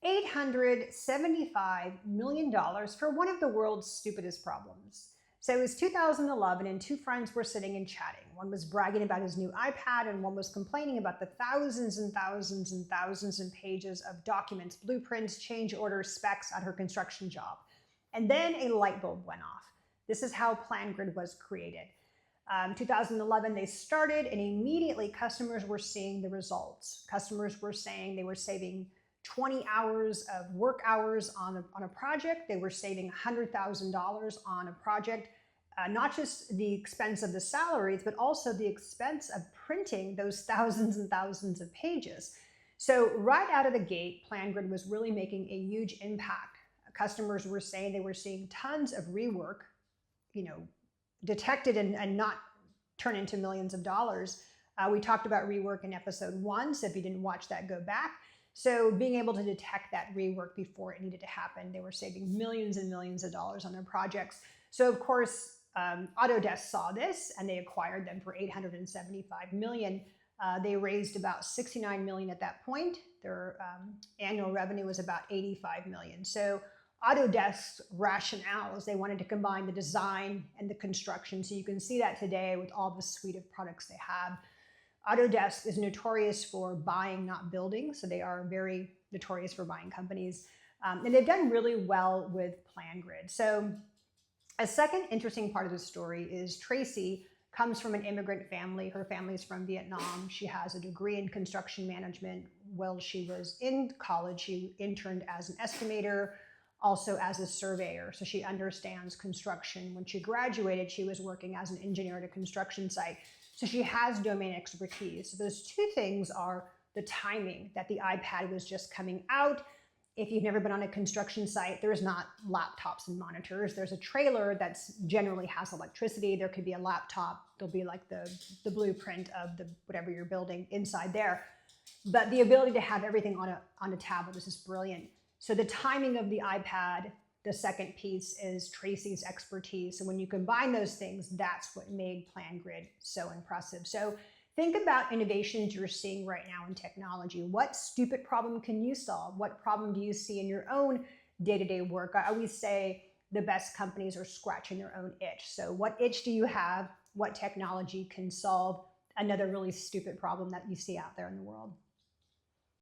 $875 million for one of the world's stupidest problems. So it was 2011 and two friends were sitting and chatting. One was bragging about his new iPad and one was complaining about the thousands and thousands and thousands of pages of documents, blueprints, change orders, specs at her construction job. And then a light bulb went off. This is how PlanGrid was created. 2011 they started, and immediately customers were seeing the results. Customers were saying they were saving 20 hours of work hours on a project. They were saving $100,000 on a project. Not just the expense of the salaries, but also the expense of printing those thousands and thousands of pages. So right out of the gate, PlanGrid was really making a huge impact. Customers were saying they were seeing tons of rework, detected and not turn into millions of dollars. We talked about rework in episode 1, so if you didn't watch that, go back. So being able to detect that rework before it needed to happen, they were saving millions and millions of dollars on their projects. So of course, Autodesk saw this and they acquired them for $875 million. They raised about $69 million at that point. Their annual revenue was about $85 million. So Autodesk's rationale is they wanted to combine the design and the construction. So you can see that today with all the suite of products they have. Autodesk is notorious for buying, not building. So they are very notorious for buying companies. And they've done really well with PlanGrid. So a second interesting part of the story is Tracy comes from an immigrant family. Her family's from Vietnam. She has a degree in construction management. While she was in college, she interned as an estimator, also as a surveyor. So she understands construction. When she graduated, she was working as an engineer at a construction site. So she has domain expertise. So those two things are the timing that the iPad was just coming out. If you've never been on a construction site, there's not laptops and monitors. There's a trailer that generally has electricity. There could be a laptop. There'll be like the blueprint of whatever you're building inside there. But the ability to have everything on a tablet is just brilliant. So the timing of the iPad, the second piece is Tracy's expertise. So when you combine those things, that's what made PlanGrid so impressive. So think about innovations you're seeing right now in technology. What stupid problem can you solve? What problem do you see in your own day-to-day work? I always say the best companies are scratching their own itch. So what itch do you have? What technology can solve another really stupid problem that you see out there in the world?